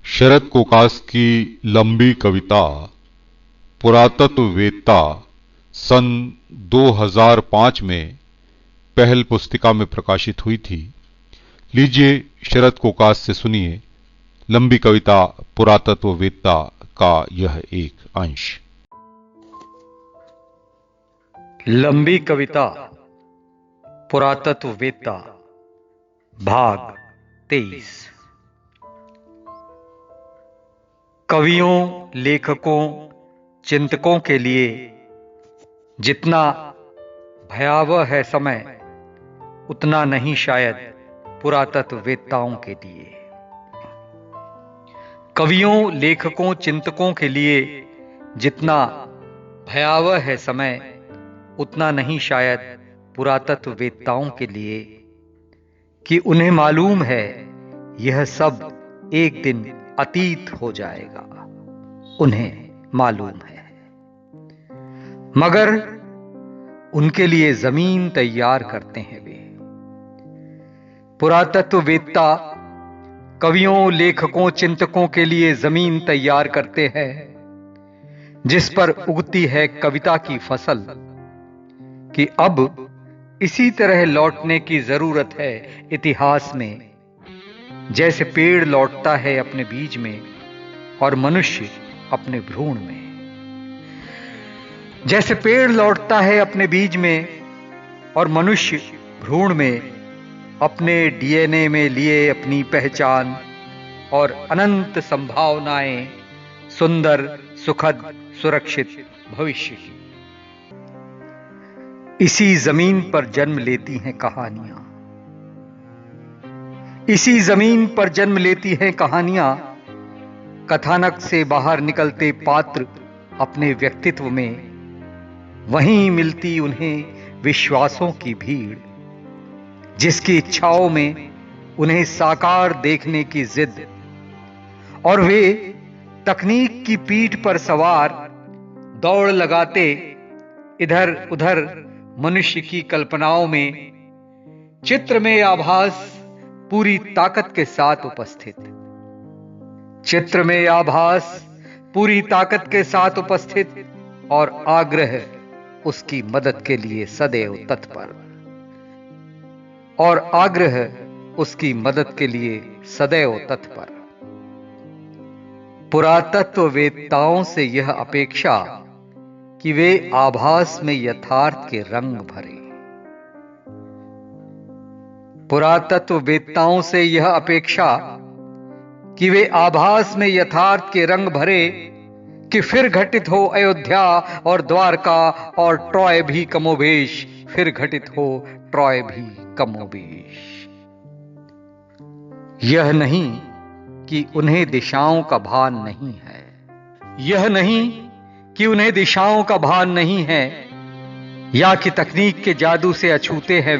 शरद कोकास की लंबी कविता पुरातत्ववेत्ता सन 2005 में पहल पुस्तिका में प्रकाशित हुई थी। लीजिए शरद कोकास से सुनिए लंबी कविता पुरातत्ववेत्ता का यह एक अंश। लंबी कविता पुरातत्ववेत्ता भाग 23। कवियों, लेखकों, चिंतकों के लिए जितना भयावह है समय, उतना नहीं शायद पुरातत्ववेत्ताओं के लिए। कवियों, लेखकों, चिंतकों के लिए जितना भयावह है समय, उतना नहीं शायद पुरातत्ववेत्ताओं के लिए, कि उन्हें मालूम है यह सब एक दिन अतीत हो जाएगा। उन्हें मालूम है, मगर उनके लिए जमीन तैयार करते हैं वे। पुरातत्ववेत्ता कवियों, लेखकों, चिंतकों के लिए जमीन तैयार करते हैं जिस पर उगती है कविता की फसल, कि अब इसी तरह लौटने की जरूरत है इतिहास में, जैसे पेड़ लौटता है अपने बीज में और मनुष्य अपने भ्रूण में। जैसे पेड़ लौटता है अपने बीज में और मनुष्य भ्रूण में, अपने डीएनए में लिए अपनी पहचान और अनंत संभावनाएं, सुंदर, सुखद, सुरक्षित भविष्य की। इसी जमीन पर जन्म लेती हैं कहानियां, इसी जमीन पर जन्म लेती हैं कहानियां। कथानक से बाहर निकलते पात्र अपने व्यक्तित्व में, वहीं मिलती उन्हें विश्वासों की भीड़, जिसकी इच्छाओं में उन्हें साकार देखने की जिद, और वे तकनीक की पीठ पर सवार दौड़ लगाते इधर उधर मनुष्य की कल्पनाओं में, चित्र में आभास पूरी ताकत के साथ उपस्थित, चित्र में आभास पूरी ताकत के साथ उपस्थित, और आग्रह उसकी मदद के लिए सदैव तत्पर, और आग्रह उसकी मदद के लिए सदैव तत्पर। पुरातत्ववेत्ताओं से यह अपेक्षा कि वे आभास में यथार्थ के रंग भरे। पुरातत्ववेत्ताओं से यह अपेक्षा कि वे आभास में यथार्थ के रंग भरे, कि फिर घटित हो अयोध्या और द्वारका और ट्रॉय भी कमोबेश, फिर घटित हो ट्रॉय भी कमोबेश। यह नहीं कि उन्हें दिशाओं का भान नहीं है, यह नहीं कि उन्हें दिशाओं का भान नहीं है, या कि तकनीक के जादू से अछूते हैं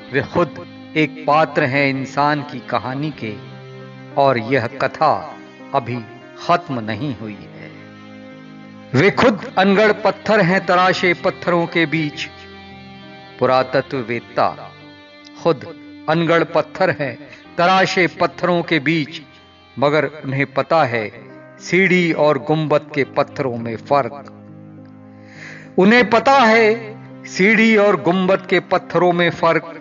वे खुद एक पात्र हैं इंसान की कहानी के, और यह कथा अभी खत्म नहीं हुई है। वे खुद अनगढ़ पत्थर हैं तराशे पत्थरों के बीच। पुरातत्ववेत्ता खुद अनगढ़ पत्थर हैं तराशे पत्थरों के बीच, मगर उन्हें पता है सीढ़ी और गुंबद के पत्थरों में फर्क। उन्हें पता है सीढ़ी और गुंबद के पत्थरों में फर्क।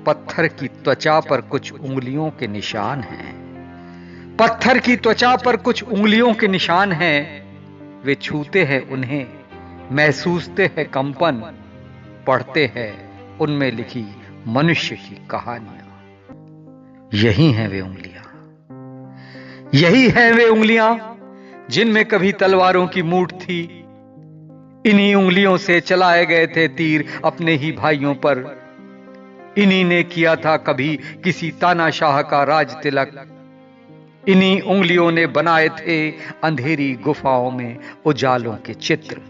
पत्थर की त्वचा पर कुछ उंगलियों के निशान हैं, पत्थर की त्वचा पर कुछ उंगलियों के निशान हैं। वे छूते हैं उन्हें, महसूसते हैं कंपन, पढ़ते हैं उनमें लिखी मनुष्य की कहानियां। यही हैं वे उंगलियां, यही हैं वे उंगलियां जिनमें कभी तलवारों की मूठ थी। इन्हीं उंगलियों से चलाए गए थे तीर अपने ही भाइयों पर। इन्हीं ने किया था कभी किसी तानाशाह का राज तिलक। इन्हीं उंगलियों ने बनाए थे अंधेरी गुफाओं में उजालों के चित्र।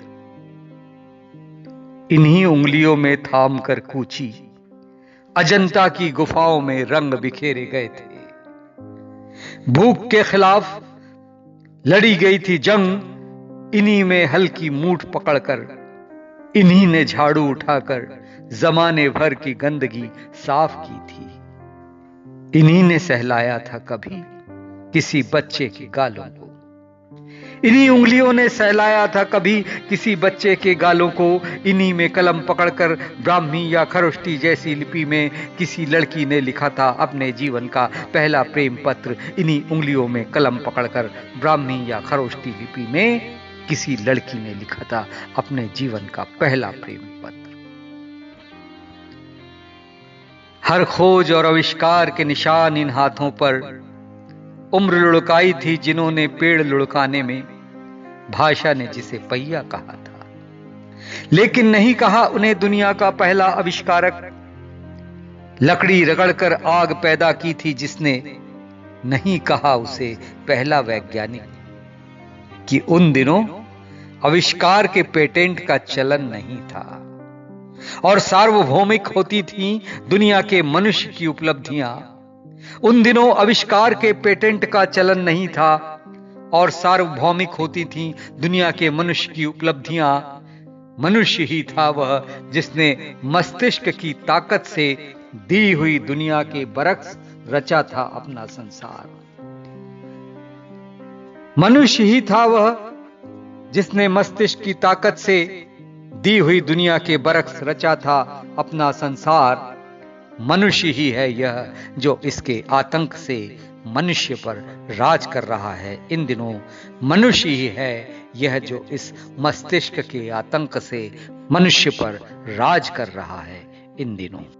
इन्हीं उंगलियों में थाम कर कूची अजंता की गुफाओं में रंग बिखेरे गए थे। भूख के खिलाफ लड़ी गई थी जंग, इन्हीं में हल्की मूठ पकड़कर। इन्हीं ने झाड़ू उठाकर जमाने भर की गंदगी साफ की थी। इन्हीं ने सहलाया था कभी किसी बच्चे के गालों को। इन्हीं उंगलियों ने सहलाया था कभी किसी बच्चे के गालों को। इन्हीं में कलम पकड़कर ब्राह्मी या खरोष्टी जैसी लिपि में किसी लड़की ने लिखा था अपने जीवन का पहला प्रेम पत्र। इन्हीं उंगलियों में कलम पकड़कर ब्राह्मी या खरोष्टी लिपि में किसी लड़की ने लिखा था अपने जीवन का पहला प्रेम पत्र। हर खोज और आविष्कार के निशान इन हाथों पर। उम्र लुढ़काई थी जिन्होंने पेड़ लुढ़काने में, भाषा ने जिसे पहिया कहा था, लेकिन नहीं कहा उन्हें दुनिया का पहला आविष्कारक। लकड़ी रगड़कर आग पैदा की थी जिसने, नहीं कहा उसे पहला वैज्ञानिक। कि उन दिनों आविष्कार के पेटेंट का चलन नहीं था और सार्वभौमिक होती थी दुनिया के मनुष्य की उपलब्धियां। उन दिनों आविष्कार के पेटेंट का चलन नहीं था और सार्वभौमिक होती थी दुनिया के मनुष्य की उपलब्धियां। मनुष्य ही था वह जिसने मस्तिष्क की ताकत से दी हुई दुनिया के बरक्स रचा था अपना संसार। मनुष्य ही था वह जिसने मस्तिष्क की ताकत से दी हुई दुनिया के बरक्स रचा था अपना संसार। मनुष्य ही है यह जो इसके आतंक से मनुष्य पर राज कर रहा है इन दिनों। मनुष्य ही है यह जो इस मस्तिष्क के आतंक से मनुष्य पर राज कर रहा है इन दिनों।